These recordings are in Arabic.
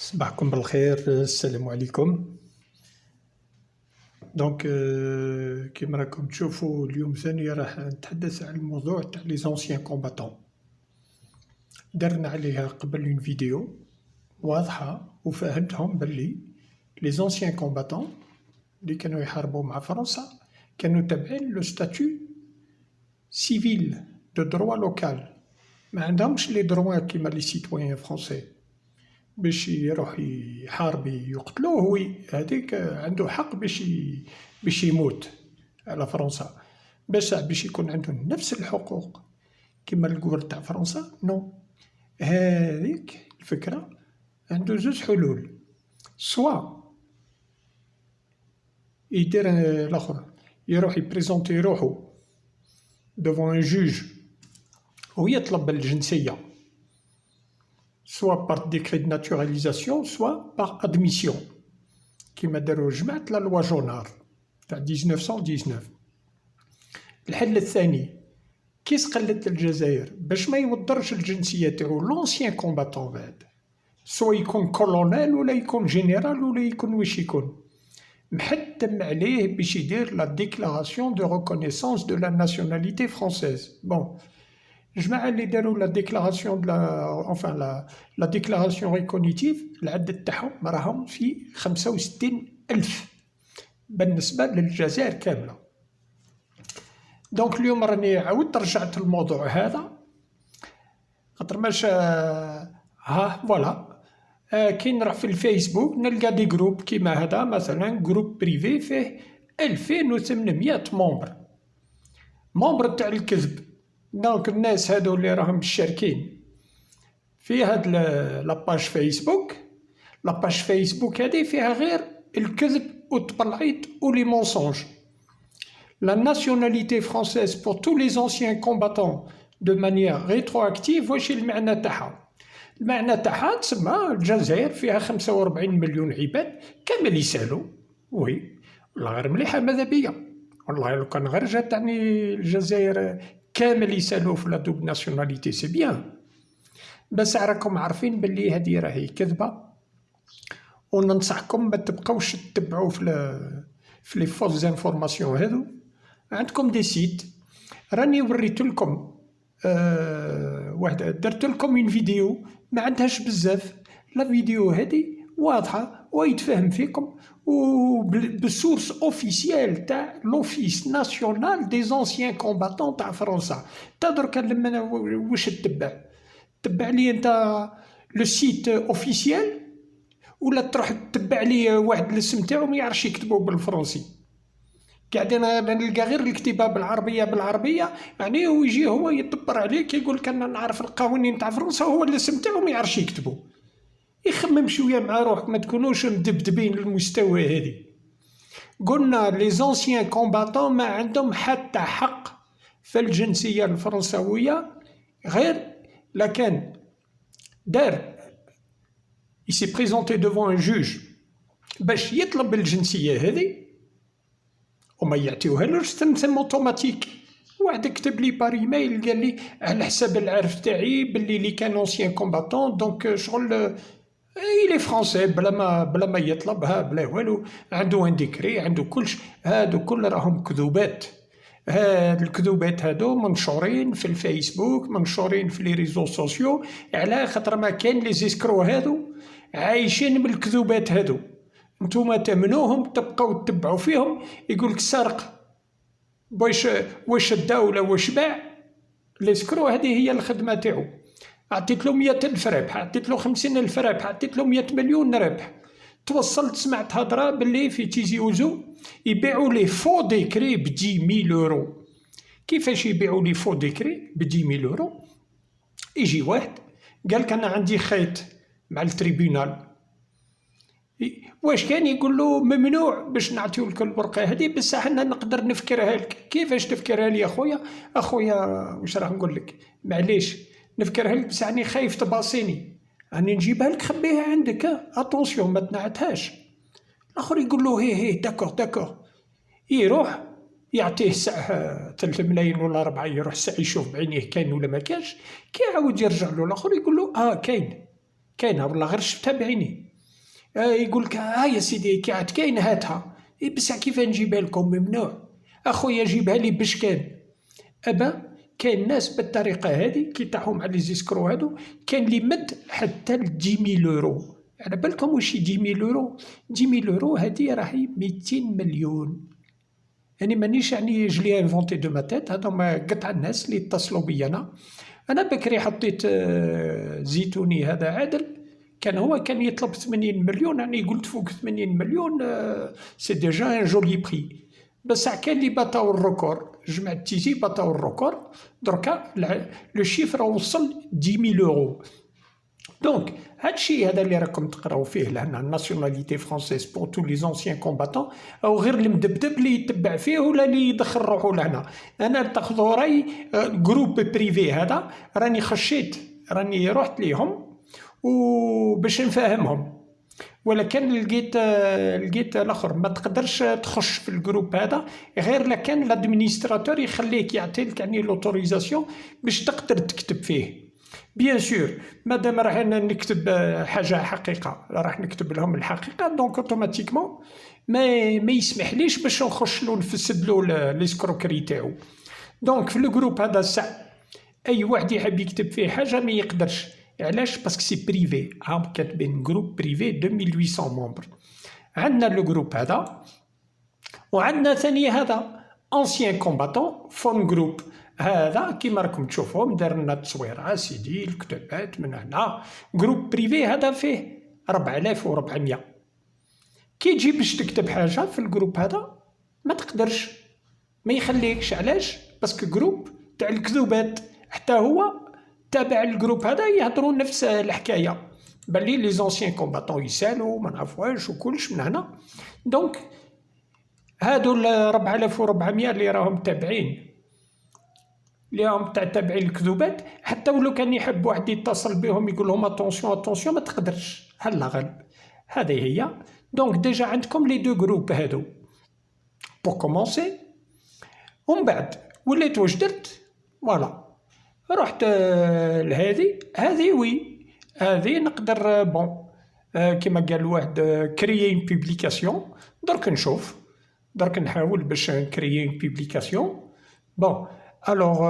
صباحكم بالخير، السلام عليكم. دونك كيما راكم تشوفوا اليوم ثاني راح نتحدث عن الموضوع تاع لي زونسيان كومباتون. درنا عليها قبل اون فيديو واضحة وفهمتهم باللي لي زونسيان كومباتون اللي كانوا يحاربوا مع فرنسا كانوا تابعين لو ستاتيو سيفيل دو دروا لوكال، ما عندهمش لي دروا كيما لي سيتويان فرونسي باش يروح يحارب يقتلوه. وي هذيك عنده حق باش يموت على فرنسا، باش يكون عندهم نفس الحقوق كيما الجور تاع فرنسا. نو، هذيك الفكرة عنده زوج حلول، سوا يدير الاخر يروح يبريزونتي روحو دوفون ان جوج ويطلب الجنسية، soit par décret de naturalisation soit par admission كما داروا جماعة لا لوا جونار تاع 1919. الحل الثاني كي استقلت الجزائر باش ما يوضرش الجنسية تاعو لونسيان كومباتون بعد، سوا يكون كولونيل ولا يكون جينيرال ولا يكون واش يكون، محتم عليه باش يدير لا ديكلاراسيون دو ريكونيسونس دو لا ناسيوناليتي فرونسيز. بون الجماعة اللي داروا لا ديكلاراسيون لا ديكلاراسيون ريكونيتيف العدد تاعهم راهم في 65,000 بالنسبة للجزائر كاملة. دونك اليوم راني عاودت رجعت الموضوع هذا خاطر ماش فوالا كي نروح في الفيسبوك نلقى دي جروب كيما هذا مثلا جروب بريفي فيه 2800 مومبر تاع الكذب. دونك الناس هادو اللي راهم مشاركين في هاد لاباج فيسبوك، لاباج فيسبوك هادي فيها غير الكذب والتبلعيط ولي مونسونج. La nationalité française pour tous les anciens combattants de manière rétroactive. واش المعنى تاعها؟ المعنى تاعها تسمى الجزائر فيها 45 مليون عباد كامل يسالوا. وي والله غير مليحة ماذا بيا، والله لو كان غير جات تعني الجزائر كامل يسالوا في لا دوب ناسيوناليتي سي بيان، بس راكم عارفين باللي هذه راهي كذبة. وننصحكم ما تبقاوش تتبعوا في لي فوز انفورماسيون هذو. عندكم دي سيت راني وريت لكم درت لكم اون فيديو ما عندهاش بزاف، لا فيديو هذه واضحة ويتفهم فيكم وبالسورس اوفيسيال تاع لوفيس ناسيونال دي زونسيان كومباتون تاع فرنسا. تدرك لما واش تبع لي انت لو سيت اوفيسيال ولا تروح تتبع لي واحد الاسم تاعو ما يعرفش يكتبوا بالفرنسي، قاعدين نلقى غير الكتابة بالعربية يعني، ويجي هو يدبر عليك يقول لك انا نعرف القوانين تاع فرنسا وهو الاسم تاعو ما يعرفش يكتبوا. يخمم شويه مع روحك، ما تكونوش مدبدبين للمستوى هذه. قلنا لي زونسيان كومباتون ما عندهم حتى حق في الجنسيه الفرنسويه غير لكان دار يسي بريزونتي دوفون ان جوج باش يطلب الجنسيه هذه وما يعطيوهالوش تم اوتوماتيك. واحد كتب لي بار ايميل قال لي على حساب العرف تاعي باللي لي كان اونسيان كومباتون دونك شغل إلي فرونسي بلا ما يطلبها بلا والو، عنده ان ديكري عنده كلش. هادو كل راهم كذوبات. هاد الكذوبات هادو منشورين في الفيسبوك، منشورين في لي ريزو سوسيو، على خاطر ما كان لي زيسكرو هادو عايشين بالكذوبات هادو. نتوما تامنوهم تبقاو تتبعوا فيهم. يقولك سرق واش الدولة واش باع. ليسكرو هذه هي الخدمة تاعو. عطيت له 100,000 ربح، عطيت له 50,000 ربح، عطيت له 100 مليون ربح. توصلت سمعت هضرة باللي في تيزي وزو يبيعوا لي فو ديكري ب 10,000 يورو. كيفاش يبيعوا لي فو ديكري ب 10,000 يورو؟ يجي واحد قالك أنا عندي خيط مع التريبيونال، واش كان يقول له ممنوع باش نعطيو لك الورقه هذه، بصح انا نقدر نفكرها لك. كيفاش تفكرها لي اخويا واش راح نقول لك، معليش نفكرها لك بصح راني خايف تباصيني، راني نجيبها لك خبيها عندك اتونسيون ما تنعتهاش. الاخر يقول له هي داكور. يروح يعطيه ساعه 3 ملايين ولا 4، يروح ساعه يشوف بعينيه كاين ولا ما كانش. كي يعاود يرجع له الاخر يقول له كاينه والله غير شفتها بعيني. يقول لك يا سيدي كاين هاتها، بصح كيف نجيبها لكم؟ ممنوع اخويا، جيبها لي بشكال. ابا كاين ناس بالطريقه هذه كي طاحوا مع لي زيسكرو هادو، كاين اللي مد حتى ل 10000 يورو. على بالكم واش 10000 يورو؟ 10000 يورو هذه راهي 200 مليون. يعني مانيش يعني جلي انفونتي دو ما تيت، هذوما قطع الناس اللي اتصلوا بي انا بكري حطيت زيتوني هذا عادل، كان يطلب 80 مليون، يعني قلت فوق 80 مليون سي ديجا ان جولي بري. بصح كاين اللي باتاو الركور، جمع التيزي باتاو الركور، دركا لو شيفر وصل 10000 يورو. دونك هادشي هذا اللي راكم تقراو فيه لهنا الناسيوناليتي فرونسيز بور تو لي زونسيان كومباتون، او غير المدبدب اللي يتبع فيه ولا اللي يدخل روحو لهنا. انا تاخذوا راي جروب بريفي هذا، راني رحت ليهم وباش نفهمهم، ولكن لقيت الاخر ما تقدرش تخش في الجروب هذا غير لكان الادمينستراتور يخليك، يعطيك يعني لوتوريزاسيون باش تقدر تكتب فيه. بيان سور مادام راح نكتب حاجه حقيقه، راح نكتب لهم الحقيقه، دونك اوتوماتيكمون ما يسمحليش باش نخش له نفسد له ليسكروكري تاعو. دونك في الجروب هذا اي واحد يحب يكتب فيه حاجه ما يقدرش. علاش؟ باسكو سي بريفي، هم كاتبين جروب بريفي 2800 ممبر. عندنا لو جروب هذا، وعندنا ثاني هذا انسيان كومباتون فون جروب. هذا كيما راكم تشوفوهم دار لنا التصويره سيدي الكتابات من هنا. جروب بريفي هذا فيه 4400. كي تجي باش تكتب حاجه في الجروب هذا ما تقدرش، ما يخليكش. علاش؟ باسكو جروب تاع الكذوبات، حتى هو تابع الجروب هذا يهضروا نفس الحكايه، باللي لي زونسيان كومباتون يسالوا ما نعرفوهاش وكلش من هنا. دونك هادو ال 4400 اللي راهم تابعين، اللي راهم تابعين الكذوبات، حتى ولو كان يحب واحد يتصل بهم يقول لهم اتونسيون ما تقدرش. هلا غلب هذه هي. دونك ديجا عندكم لي دو جروب هادو بور كومونسي. ومن بعد وليت واش درت؟ فوالا رحت هذه وي هذه نقدر بون كيما قال واحد كريي اون بوبليكاسيون. درك نشوف، درك نحاول باش نكريي اون بوبليكاسيون. بون الوغ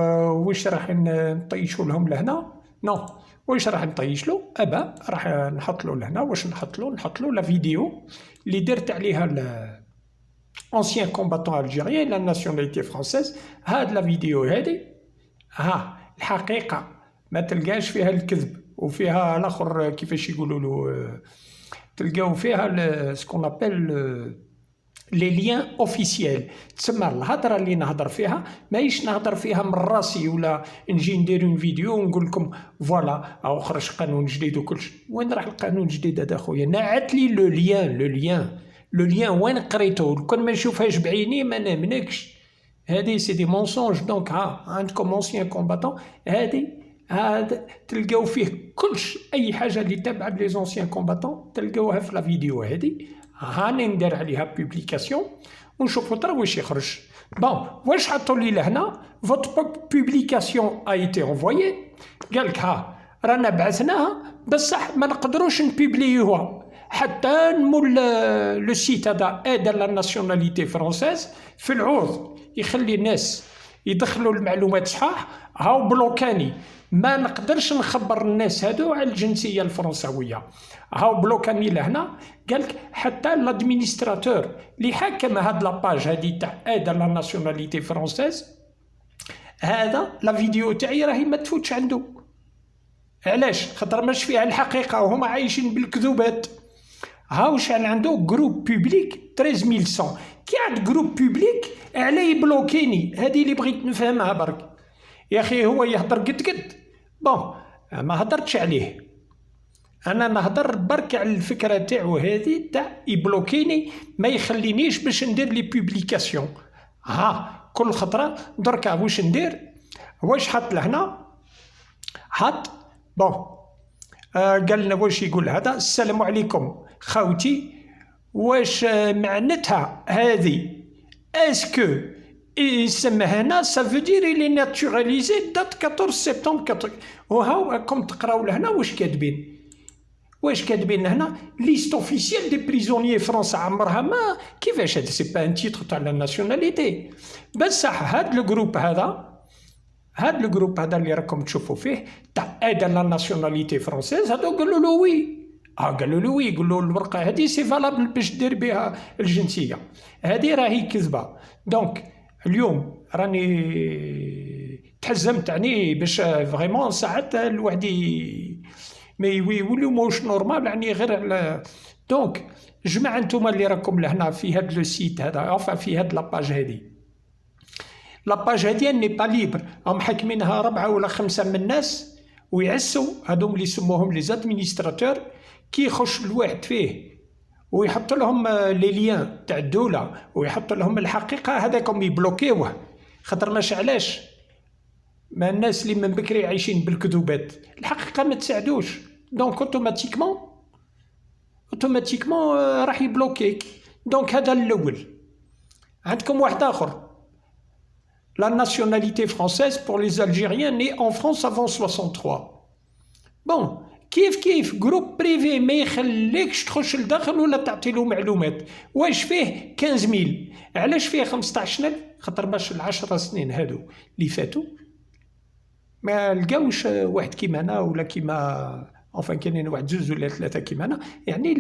واش راح نطيشوا لهم لهنا؟ نو، واش راح نطيشلو؟ ابا راح نحط له لهنا. واش نحط له لا فيديو اللي درت عليها ancien combattant algérien la nationalité française. هاد لا فيديو هادي الحقيقه ما تلقاش فيها الكذب، وفيها الاخر كيفاش يقولوا له، تلقاو فيها سكون ابل لي ليان اوفيسيال. تسمى الهضره اللي نهضر فيها ماهيش نهضر فيها من راسي، ولا نجي ندير اون فيديو ونقول لكم فوالا او خرج قانون جديد وكلش. وين راح القانون الجديد هذا خويا؟ نعت لي لو ليان وين قريته؟ كون ما نشوفهاش بعيني ما نامنكش. هذه سي دي مونسونج. دونك عندكم اونسيان كومباتون، هذا تلقاو فيه كلش. اي حاجه اللي تابعه لي زونسيان كومباتون تلقاوها في لا فيديو هذه. هاني ندير عليها بوبليكاسيون ونشوفوا ترى واش يخرج. بون واش حطوا لي لهنا؟ فوت بوبليكاسيون ا ايتي انفويي. قالك رانا بعثناها بصح ما نقدروش نبوبليوها حتى نمول لو سيت هذا ايد لا ناسيوناليتي فرونسيز في العوض يخلي الناس يدخلوا المعلومات صحاح. هاو بلوكاني، ما نقدرش نخبر الناس هادو على الجنسيه الفرنسويه. هاو بلوكاني لهنا. قالك حتى لادمينستراتور اللي حكم هاد لاباج هادي تاع ايد لا ناسيوناليتي فرونسيز، هذا لا فيديو تاعي راهي ما تفوتش عنده. علاش؟ خاطر ماش فيها الحقيقه وهما عايشين بالكذوبات. هاو شحال عنده جروب بوبليك 13100. كي عند جروب بوبليك علاه يبلوكيني؟ هذه اللي بغيت نفهمها برك. يا اخي هو يهضر قد بون ما هضرتش عليه، انا نهضر برك على الفكره تاعو هذه تاع يبلوكيني، ما يخلينيش باش ندير لي بوبليكاسيون. كل خطره دركا واش ندير؟ واش حط لهنا؟ حط بون قال لنا واش يقول هذا؟ السلام عليكم خاوتي، واش معناتها هذه اسكو يسمى هنا سافو دير لي ناتوراليزي دات 14 سبتمبر وهاو راكم تقراو لهنا واش كاتبين. واش كاتبين هنا ليست اوفيسيال دي بريزونيي فرنسا عمرها ما كيفاش هذا سي با ان تيتر تاع لا ناسيوناليتي بصح هاد الجروب هذا اللي راكم تشوفوا فيه تاع ايد لا ناسيوناليتي فرونسيز هادو قالوا له وي قالوا له وي قالوا له الورقه هذه سي فالابل باش دير بها الجنسيه هذه راهي كذبه دونك اليوم راني تحزمت يعني باش فريمون ساعات الواحد ما يوليو موش نورمال يعني غير على دونك جماعه نتوما اللي راكم لهنا في هذا لو سيت هذا في هذا لاباج هذه لاباج هذه ني با ليبر راهم حاكمينها 4 ولا 5 من الناس ويعسوا هذوم اللي يسموهم لي زادمينستراتور كي يخش الواحد فيه ويحط لهم لي ليان تاع الدوله ويحط لهم الحقيقه هذاكم يبلوكيوه خاطر ماش علاش ما الناس اللي من بكري عايشين بالكذوبات الحقيقه ما تساعدوش دونك اوتوماتيكمون راح يبلوكيك دونك هذا الاول عندكم واحد اخر la nationalité française pour les Algériens nés en France avant 63 bon كيف جروب بريفي ما يخليكش تخش لداخل ولا تعطي له معلومات واش فيه 15000 علاش فيه 15000 خاطر باش ال10 سنين هادو اللي فاتوا ما لقاوش واحد كيما انا ولا كيما كاينين واحد 2 ولا 3 كيما انا يعني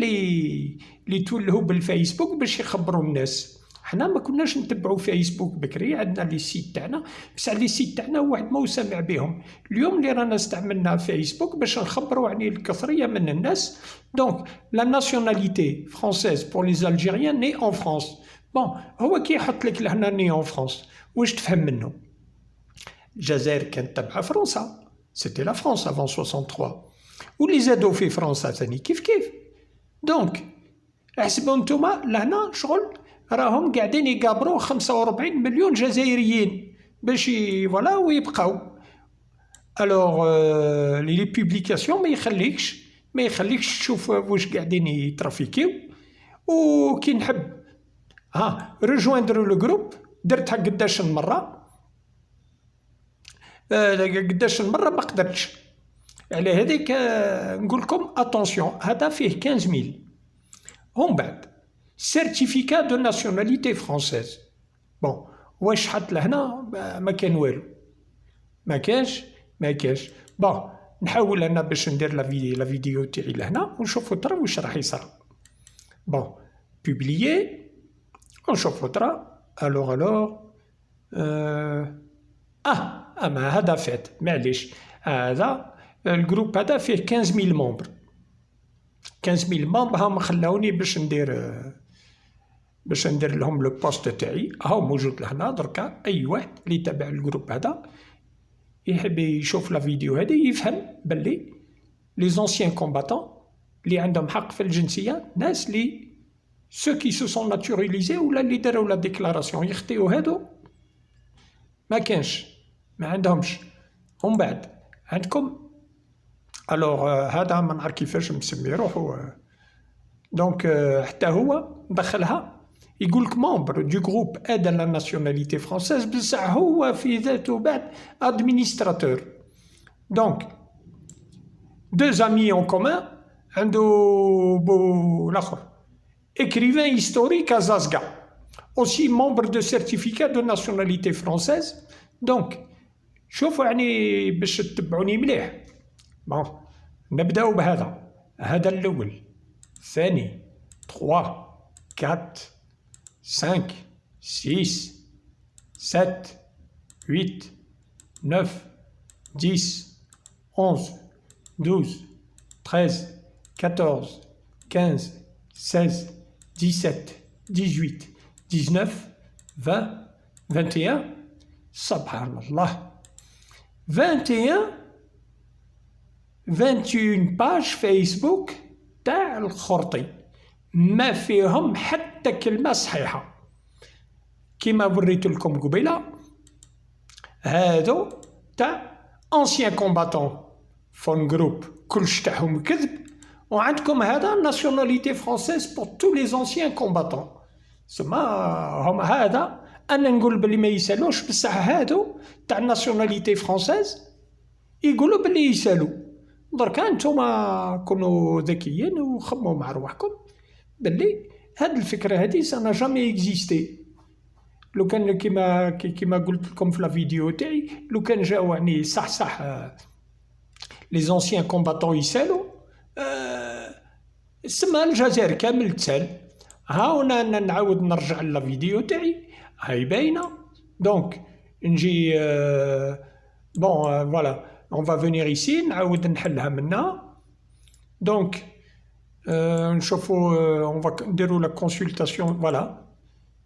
اللي تولهوا بالفيسبوك باش يخبروا الناس حنا ما كناش نتبعوا فيسبوك بكري عندنا لي سيت تاعنا بصح لي سيت تاعنا واحد ما سمع بهم اليوم اللي رانا استعملنا فيسبوك باش نخبروا يعني الكثريه من الناس دونك لا ناسيوناليتي فرونسيز بور لي الجيريان ني اون فرانس بون هو كي يحط لك لهنا ني اون فرانس واش تفهم منه الجزائر كانت تبع فرنسا سيتي لا فرانس افون 63 واللي زادوا في فرنسا ثاني كيف دونك احسبوا نتوما لهنا شغل راهم قاعدين يقابروا 45 مليون جزائريين باش فوالا ويبقاو الوغ لي بوبليكاسيون ما يخليكش تشوف واش قاعدين يترافيكيو وكي نحب ريجويندر لو جروب درتها قداش المره ما قدرتش على هذيك نقول لكم اتونسيون هذا فيه 15000 هم بعد certificat de nationalité française bon واش حط لهنا ما كان والو ما كاش bon نحاول انا باش ندير لا فيديو تاعي لهنا ونشوفوا ترى واش راح يصرى bon publier ونشوفوا ترى الوغ ما هذا فات معليش هذا الجروب هذا فيه 15000 ممبر 15000 ممبر هم خلاوني باش ندير لهم لو بوست تاعي هاو موجود لهنا دركا اي واحد اللي تابع الجروب هذا يحب يشوف لا فيديو هذه يفهم باللي لي زونسيان كومباتون اللي عندهم حق في الجنسيه ناس اللي سو كي سو سون ناتوراليزي ولا اللي داروا لا ديكلاراسيون يخطيو هادو ما كانش ما عندهمش ومن بعد عندكم الوغ هذا ما نعرف كيفاش مسمي روحو دونك حتى هو دخلها يقول لك ممبر دو جروب ايد لا ناسيوناليتي فرونسيز بصح هو في ذاته بعد ادمينستراتور دونك دو زامي اون كومان عنده الاخر écrivain historique à Zasga aussi membre de certificat de nationalité française دونك شوفوا يعني باش تتبعوني مليح بون نبداو هذا الاول ثاني 3 4 5 6 7 8 9 10 11 12 13 14 15 16 17 18 19 20 21 سبحان الله 21 باج فيسبوك تاع الخرطي ما فيهم حتى كلمة صحيحة كما وريت لكم قبيلة هادو تاع انسيان كومباتون فون جروب كلش تاعهم كذب وعندكم هذا ناسيوناليتي فرونسيز بور تو لي انسيان كومباتون سما هم هذا انا نقول بلي ما يسالوش بصح هادو تاع ناسيوناليتي فرونسيز يقولوا بلي يسالوا دركا نتوما كونوا ذكيين وخموا مع رواحكم باللي هاد الفكرة هادي سا جامي اكزيستي. لو كان كيما قلت لكم في لا فيديو تاعي، لو كان جاو يعني صح لي زونسيان كومباتون يسالوا، سما الجزائر كامل تسال. ها هنا نعاود نرجع لا فيديو تاعي هاي باينه. دونك نجي بون فوالا اون فا فينير ايسي نعاود نحلها منها. دونك نشوفو اون فا نديرو لا كونسلطاسيون فوالا.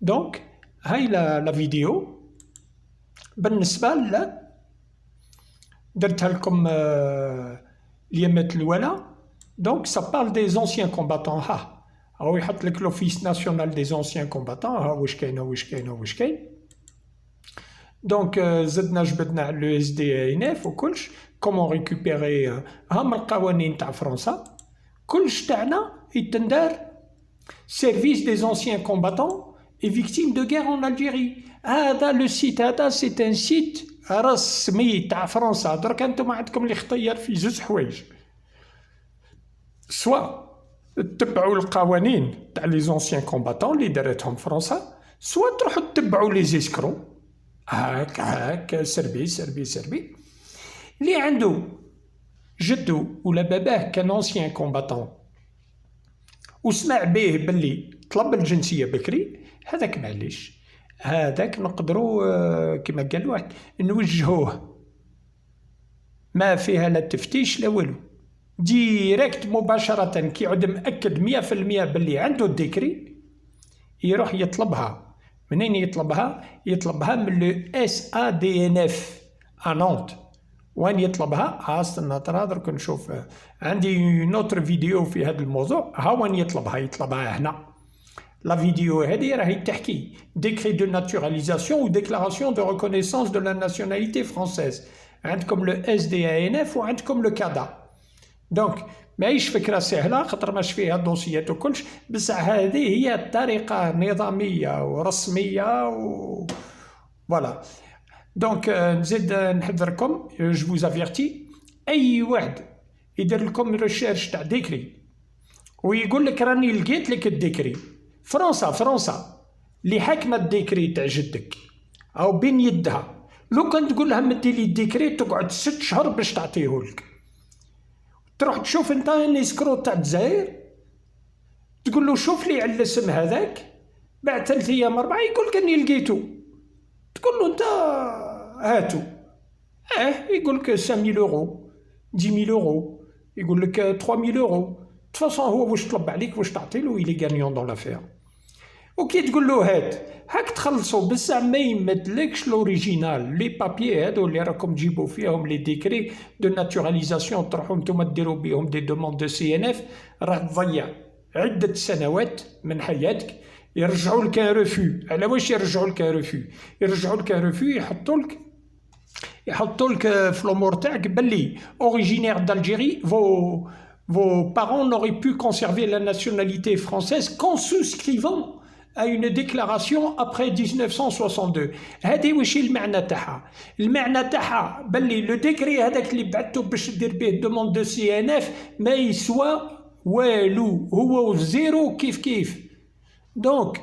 دونك هاي لا فيديو بالنسبه درتها لكم اليامات الاولى. دونك سا بارل دي زونسيان كومباتون. ها هو يحط لك لوفيس ناسيونال دي زونسيان كومباتون. ها واش كاين واش كاين واش كاين. دونك زدنا جبدنا على لو اس دي ان اف وكلش كومون ريكوبيري. ها من القوانين تاع فرنسا كلش تاعنا يتندار سيرفيس دي زونسيان كومباتون et victimes de guerre en Algérie. هذا لو سيت هذا سيت ان سيت رسمي تاع فرنسا. درك انتم عندكم اللي اختيار في زوج حوايج، سوا تتبعوا القوانين تاع لي زونسيان كومباتون اللي دارتهم فرنسا، سوا تروحوا تتبعوا لي زيسكرو. هاك سربي اللي عنده جدو ولا باباه كان انسيان كومباتون وسمع به باللي طلب الجنسيه بكري، هذاك معليش، هذاك نقدروا كما قال واحد نوجهوه ما فيها لا تفتيش لا والو، ديريكت مباشرة كي يعود مأكد 100% باللي عنده الديكري يروح يطلبها. منين يطلبها؟ يطلبها من لو اس ا دي ان اف نونت. وين يطلبها؟ استنى ترى درك نشوف، عندي نوتر فيديو في هذا الموضوع. ها وين يطلبها هنا. لا فيديو هذه راهي تحكي décret de naturalisation ou déclaration de reconnaissance de la nationalité française. عندكم لو اس دي ان اف وعندكم لو كادا. دونك ماهيش فكره سهله خاطر ماش فيها دوسيات وكلش، بصح هذه هي طريقه نظاميه ورسميه فوالا. دونك نزيد نحذركم، جو فوز افيرتي، اي واحد يدير لكم ريشيرش تاع ديكري ويقول لك راني لقيت لك الديكري، فرنسا اللي حاكمه الديكري تاع جدك او بين يدها، لو كان تقول لها مدي لي الديكري تقعد 6 شهور باش تعطيهولك. تروح تشوف انت نيسكرو تاع الجزائر تقول له شوف لي على الاسم هذاك، بعد 3 ايام 4 يقول لك اني لقيتو، تقول له انت هاتو، يقول لك 5000 يورو 10000 يورو، يقول لك 3000 يورو. تفاصون هو واش طلب عليك واش تعطي له، يلي غانيون دون لافير. وكي تقول له هاك تخلصوا بصح ما يمدلكش لوريجينال، لي بابيي هادو اللي راكم تجيبوا فيهم لي ديكري دو ناتوراليزاسيون تروحوا نتوما ديروا بهم دي دوموند دو سي ان اف، راح تضيع عده سنوات من حياتك. يرجعوا لك ان ريفو. على واش يرجعوا لك ان ريفو؟ يرجعوا لك ان ريفو يحطوا لك في الامور تاعك باللي اوريجينير d'Algérie, vos parents n'auraient pu conserver la nationalité française qu'en souscrivant à une déclaration après 1962. هذه واش المعنى تاعها؟ المعنى تاعها باللي لو ديكري هذاك اللي بعثته باش دير به دوموند دو سي ان اف ما يسوى والو، هو زيرو كيف. دونك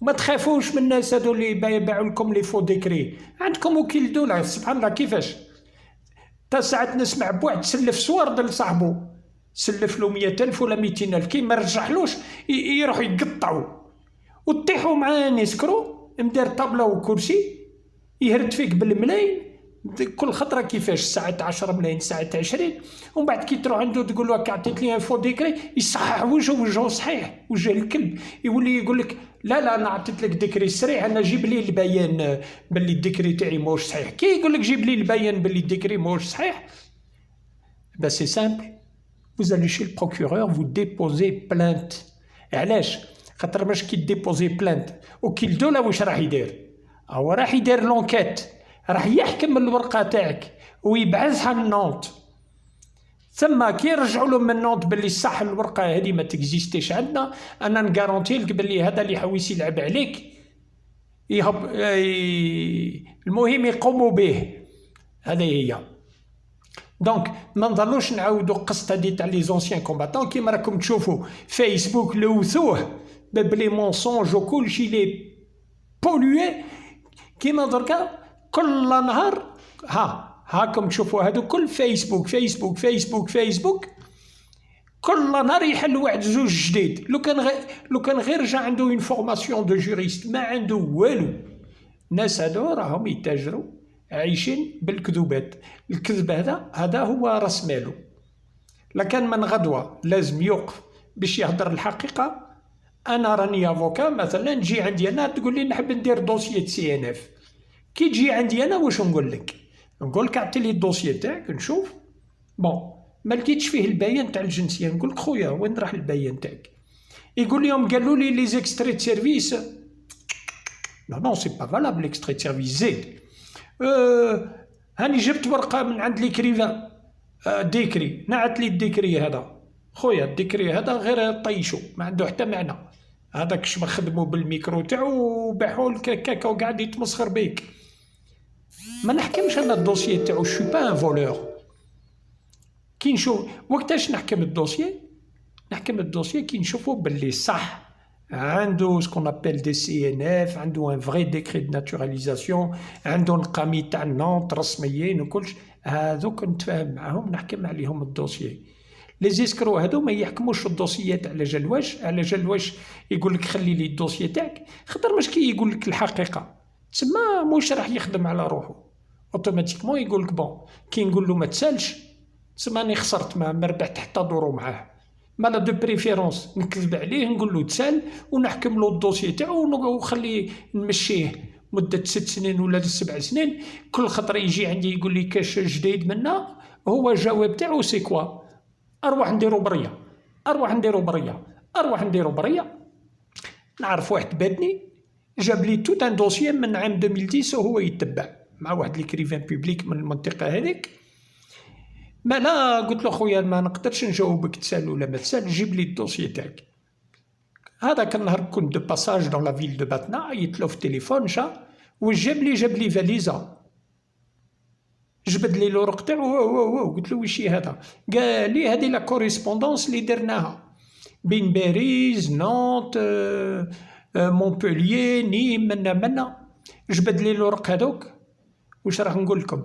ما تخافوش من الناس هذو اللي يبيعوا لكم لي فو ديكري. عندكم وكيل دولة سبحان الله كيفاش تا ساعات نسمع بواحد سلف صورد لصاحبو، سلف له 100,000 ولا 200,000، كي ما رجعلوش يروح يقطعوا وتطيحوا معاه نسكرو مدار طابله وكرسي يهرد فيك بالملايين كل خطره. كيفاش ساعات 10 ملايين ساعات 20، ومن بعد كي تروح عنده تقول له عطيت لي انفو ديكري يصحح وجهه صحيح وجه الكلب، يولي يقول لك لا انا عطيت لك ديكري سريع، انا جيب لي البيان باللي الديكري تاعي موش صحيح. كي يقول لك جيب لي البيان باللي الديكري موش صحيح، بس سي سامبل، vous allez chez le procureur vous déposez plainte. علاش؟ خاطر باش كي ديبوزي بلانت وكيل دوله واش راح يدير؟ هو راح يدير لونكيت، راح يحكم الورقه تاعك ويبعثها لنونت، ثم كي يرجعوا له من نونت باللي صح الورقه هذه ما تكزيستيش عندنا، انا نغارونتي لك باللي هذا اللي حويس يلعب عليك المهم يقوموا به. هذه هي. دونك ما نضلوش نعاودوا القصه هذه تاع لي زونسيان كومباتون كيما راكم تشوفوا فيسبوك لوثوه بلي مونسونج وكلشي لي بولوي كيما دركا كل نهار هاكم تشوفوا هادو كل فيسبوك فيسبوك فيسبوك فيسبوك كل نهار يحل واحد زوج جديد. لو كان غير جا عنده اون فورماسيون دو جوريست ما عنده والو. الناس هادو راهم يتاجروا عايشين بالكذوبات. الكذب هذا هو راس مالو. لكن من غدوه لازم يوقف باش يهضر الحقيقه. انا راني افوكا مثلا تجي عندي انا تقول لي نحب ندير دوسيي سي ان اف. كي تجي عندي انا واش نقول لك؟ نقول لك اعطي لي الدوسيي تاعك نشوف. بون ما لقيتش فيه البيان تاع الجنسيه نقول لك خويا وين راح البيان تاعك؟ يقول لهم قالوا لي لي زيكستري de سيرفيس. non c'est pas valable l'extrait de service زيد. هاني جبت ورقه من عند ليكريفان ديكري نعت لي الديكري هذا. خويا الديكري هذا غير طيشو ما عنده حتى معنى. هذاك شبه خدمو بالميكرو تاعو وباعوه الكاكا وقاعد يتمسخر بيك. ما نحكمش انا الدوسيي تاعو شو با ان فولور. كي نشوف وقتاش نحكم الدوسيي؟ نحكم الدوسيي كي نشوفو باللي صح عنده سكون ابل دي سي ان اف، عنده ان فري ديكري دو ناتوراليزاسيون، عنده القامي تاع نونط رسميين وكلش. هذوك نتفاهم معاهم نحكم عليهم الدوسيي. لي زيسكرو هادو ما يحكموش الدوسيات على جال واش يقول لك خلي لي الدوسيي تاعك خاطر مش كي يقول لك الحقيقه تسمى موش راح يخدم على روحه اوتوماتيكمون يقول لك بون. كي نقول له ما تسالش تسمى راني خسرت ما ربحت حتى دورو معاه. مالا دو بريفيرونس نكذب عليه نقول له تسال ونحكم له الدوسيي تاعو وخليه نمشيه مده 6 سنين ولا 7 سنين. كل خطره يجي عندي يقول لي كاش جديد منا هو الجواب تاعو سي كوا؟ اروح نديرو بريه، اروح نديرو بريه، اروح نديرو بريه. نعرف واحد بادني جاب لي توت ان دوسيي من عام 2010 وهو يتبع مع واحد ليكريفان بوبليك من المنطقه هذيك. ما لا قلت له خويا ما نقدرش نجاوبك تسال ولا ما تسال جيب لي الدوسيي تاعك. هذاك النهار كنت دو باساج دون لا فيل دو باتنا عيطت له في التليفون جا وجاب لي فاليزا جبد لي الورق تاعو. قلت له وشي هذا؟ قال لي هذه لا كوريسبوندونس اللي درناها بين باريس نونت مونبوليي نيم منا. جبد لي الورق هذوك. واش راح نقول لكم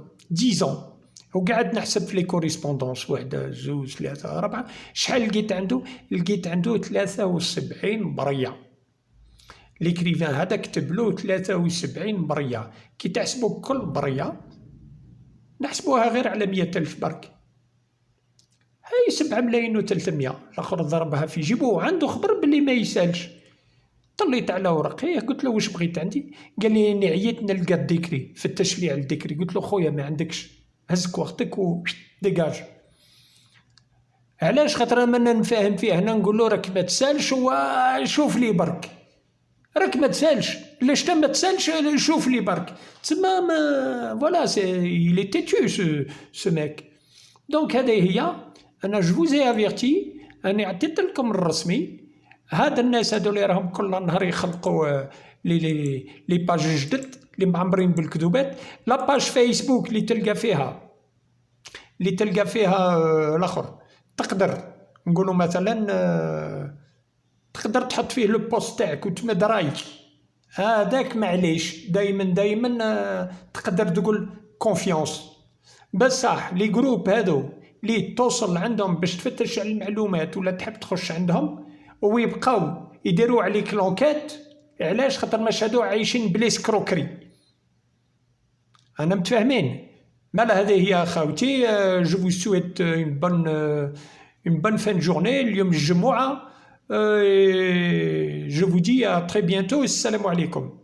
10 وقعد نحسب في لي كوريسبوندونس 1 2 3 4 شحال لقيت عنده؟ لقيت عنده 73 بريه. ليكريفان هذا كتب له 73 بريه. كي تحسبوا كل بريه نحسبوها غير على 100,000 برك. هاي 7 ملايين و300. الاخر ضربها في جيبو وعنده خبر باللي ما يسالش. طليت على ورقيه قلت له واش بغيت عندي؟ قال لي اني عييت نلقى الديكري فتش لي على الديكري. قلت له خويا ما عندكش هزك وقتك و ديجاج. علاش؟ خاطر انا نفهم فيه هنا نقول له راك ما تسالش وشوف لي برك. راك ما تسالش علاش تا ما تسالش شوف لي برك. تسمى فوالا سي لي تيتو سو ميك. دونك هذه هي. انا جو فوزي افيرتي اني عطيت لكم الرسمي. هاد الناس هادو اللي راهم كل نهار يخلقوا لي باج جدد اللي معمرين بالكذوبات. لا باج فيسبوك اللي تلقى فيها الاخر تقدر نقولوا مثلا تقدر تحط فيه لو بوست تاعك وتمد رايك. هذاك معليش دايما تقدر تقول كونفيونس. بصح لي جروب هادو اللي توصل عندهم باش تفتش على المعلومات ولا تحب تخش عندهم ويبقاو يديروا عليك لونكيت. علاش؟ خاطر ماش هادو عايشين بلي سكروكري. انا متفاهمين. مالا هذه هي خاوتي. جو فو سويت اون بون فان جورني. اليوم الجمعه. جو فو دي ا تري بيانتو. السلام عليكم.